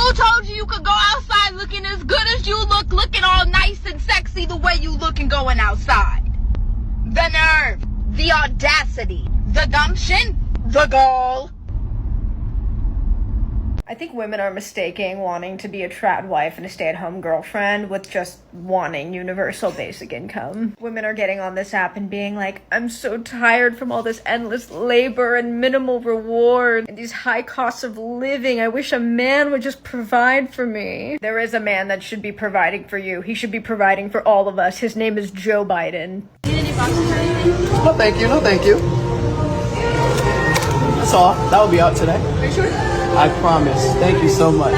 Who told you you could go outside looking as good as you look, looking all nice and sexy the way you looking going outside? The nerve, the audacity, the gumption, the gall. I think women are mistaking wanting to be a trad wife and a stay-at-home girlfriend with just wanting universal basic income. Women are getting on this app and being like, I'm so tired from all this endless labor and minimal reward and these high costs of living. I wish a man would just provide for me. There is a man that should be providing for you. He should be providing for all of us. His name is Joe Biden. No, thank you. No, thank you. That's all. That will be out today. Are you sure? I promise. Thank you so much.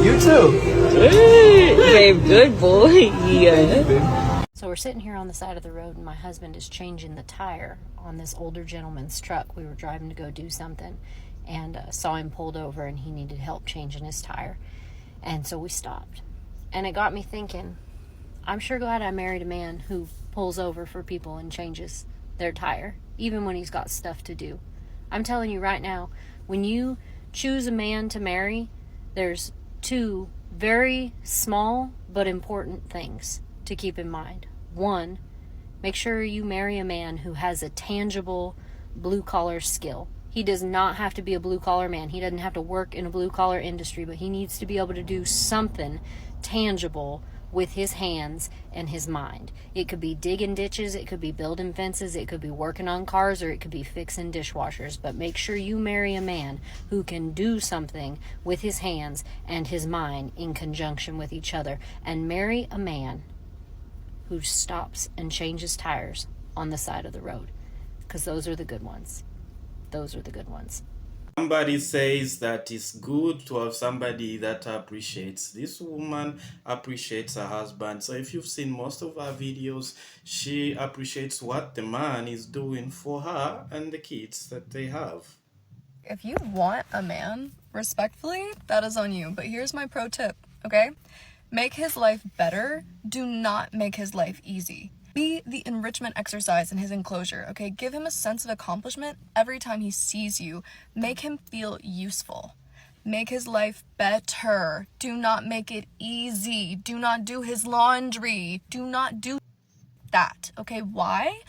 You too. Hey, babe, good boy. Yeah. So we're sitting here on the side of the road, and my husband is changing the tire on this older gentleman's truck. We were driving to go do something and saw him pulled over, and he needed help changing his tire. And so we stopped. And it got me thinking, I'm sure glad I married a man who pulls over for people and changes their tire, even when he's got stuff to do. I'm telling you right now, when you choose a man to marry, there's two very small but important things to keep in mind. One, make sure you marry a man who has a tangible blue-collar skill. He does not have to be a blue-collar man. He doesn't have to work in a blue-collar industry, but he needs to be able to do something tangible with his hands and his mind. It could be digging ditches, it could be building fences, it could be working on cars, or it could be fixing dishwashers. But make sure you marry a man who can do something with his hands and his mind in conjunction with each other. And marry a man who stops and changes tires on the side of the road. Because those are the good ones. Those are the good ones. Somebody says that it's good to have somebody that appreciates. This woman appreciates her husband. So if you've seen most of her videos, she appreciates what the man is doing for her and the kids that they have. If you want a man, respectfully, that is on you. But here's my pro tip, okay? Make his life better. Do not make his life easy. Be the enrichment exercise in his enclosure, okay? Give him a sense of accomplishment every time he sees you. Make him feel useful. Make his life better. Do not make it easy. Do not do his laundry. Do not do that, okay? Why?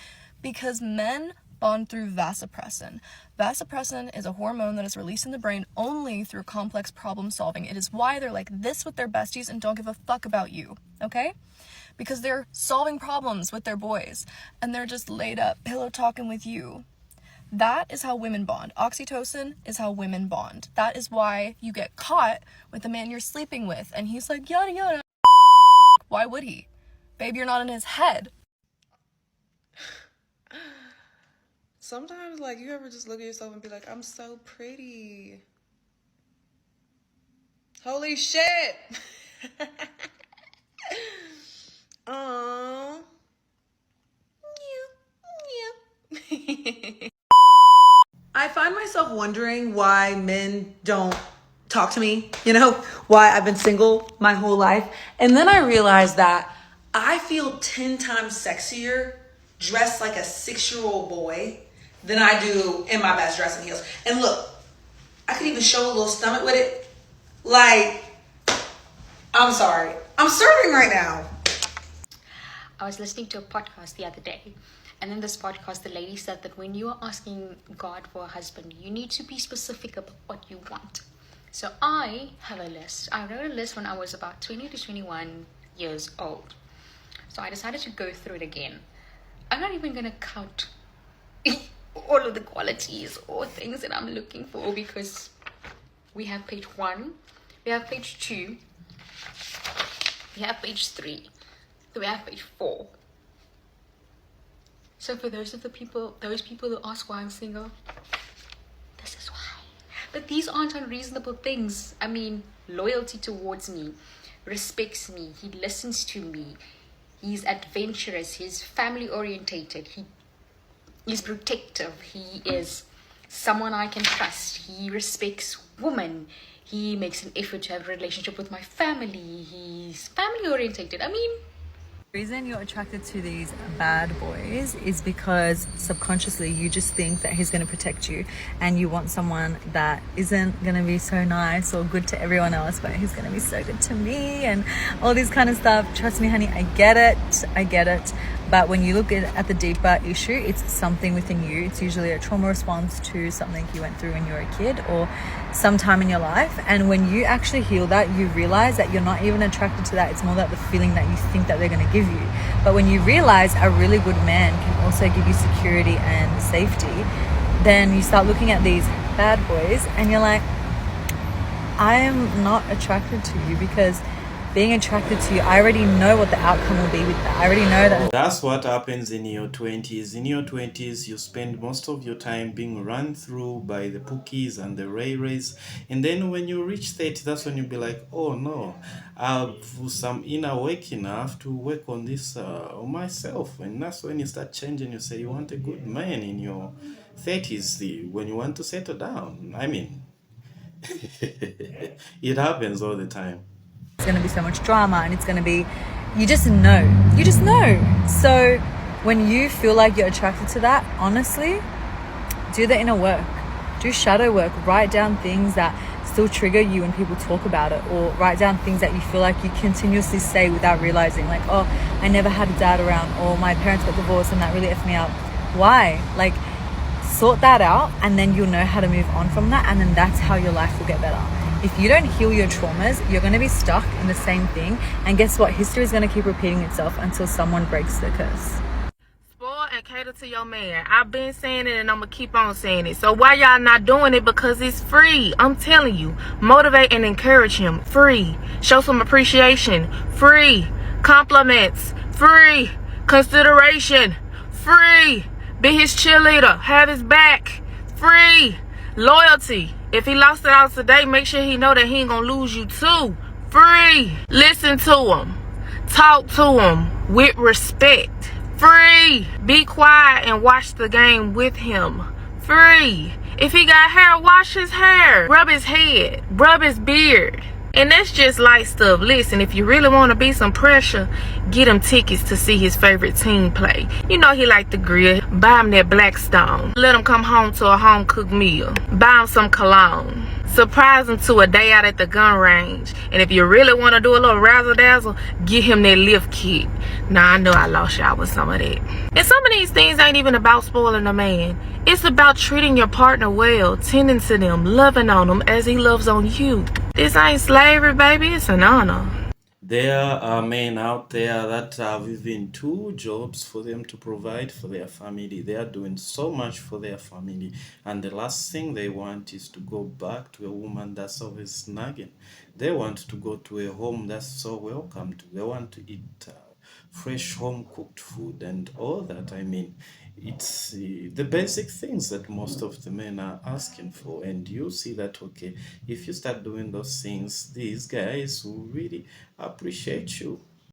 Because men bond through vasopressin. Vasopressin is a hormone that is released in the brain only through complex problem solving. It is why they're like this with their besties and don't give a fuck about you, okay? Because they're solving problems with their boys and they're just laid up pillow talking with you. That is how women bond. Oxytocin is how women bond. That is why you get caught with the man you're sleeping with and he's like, yada yada. Why would he? Babe, you're not in his head. Sometimes, like, you ever just look at yourself and be like, I'm so pretty. Holy shit. Aww. I find myself wondering why men don't talk to me, why I've been single my whole life. And then I realized that I feel 10 times sexier dressed like a 6-year-old boy than I do in my best dress and heels. And look, I could even show a little stomach with it. Like, I'm sorry. I'm serving right now. I was listening to a podcast the other day, and in this podcast, the lady said that when you are asking God for a husband, you need to be specific about what you want. So I have a list. I wrote a list when I was about 20 to 21 years old. So I decided to go through it again. I'm not even going to count all of the qualities or things that I'm looking for, because we have page 1, we have page 2, we have page 3. We have page 4. So for those people who ask why I'm single, this is why. But these aren't unreasonable things. I mean, loyalty towards me, respects me, he listens to me, he's adventurous, he's family orientated, he's protective, he is someone I can trust, he respects women, he makes an effort to have a relationship with my family, he's family orientated. I mean, The reason you're attracted to these bad boys is because subconsciously you just think that he's going to protect you, and you want someone that isn't going to be so nice or good to everyone else, but he's going to be so good to me and all this kind of stuff. Trust me, honey, I get it. But when you look at the deeper issue, it's something within you. It's usually a trauma response to something you went through when you were a kid or sometime in your life. And when you actually heal that, you realize that you're not even attracted to that. It's more about the feeling that you think that they're going to give you. But when you realize a really good man can also give you security and safety, then you start looking at these bad boys and you're like, I am not attracted to you, because being attracted to you, I already know what the outcome will be with that. I already know that. That's what happens in your 20s. In your 20s, you spend most of your time being run through by the Pookies and the Ray Rays. And then when you reach 30, that's when you'll be like, oh no, I have some inner work enough to work on this on myself. And that's when you start changing. You say you want a good man in your 30s, when you want to settle down. I mean, it happens all the time. It's going to be so much drama, and it's going to be, you just know. So when you feel like you're attracted to that, honestly, do the inner work, do shadow work, write down things that still trigger you when people talk about it, or write down things that you feel like you continuously say without realizing, like, oh, I never had a dad around, or my parents got divorced and that really effed me up. Why? Like, sort that out, and then you'll know how to move on from that, and then that's how your life will get better. If you don't heal your traumas, you're going to be stuck in the same thing, and guess what? History is going to keep repeating itself until someone breaks the curse. Spoil and cater to your man. I've been saying it and I'm going to keep on saying it. So why y'all not doing it? Because it's free. I'm telling you. Motivate and encourage him. Free. Show some appreciation. Free. Compliments. Free. Consideration. Free. Be his cheerleader. Have his back. Free. Loyalty. If he lost it out today, make sure he know that he ain't gonna lose you too. Free. Listen to him. Talk to him with respect. Free. Be quiet and watch the game with him. Free. If he got hair, wash his hair. Rub his head. Rub his beard. And that's just light stuff. Listen, if you really want to be some pressure, get him tickets to see his favorite team play. You know he like the grill. Buy him that Blackstone. Let him come home to a home-cooked meal. Buy him some cologne. Surprise him to a day out at the gun range. And if you really want to do a little razzle-dazzle, get him that lift kit. Now, I know I lost y'all with some of that. And some of these things ain't even about spoiling a man. It's about treating your partner well, tending to them, loving on them as he loves on you. This ain't slavery, baby. It's an honor. There are men out there that have even 2 jobs for them to provide for their family. They are doing so much for their family. And the last thing they want is to go back to a woman that's always nagging. They want to go to a home that's so welcomed. They want to eat fresh home-cooked food and all that. I mean, it's the basic things that most of the men are asking for, and you see that, okay, if you start doing those things, these guys will really appreciate you.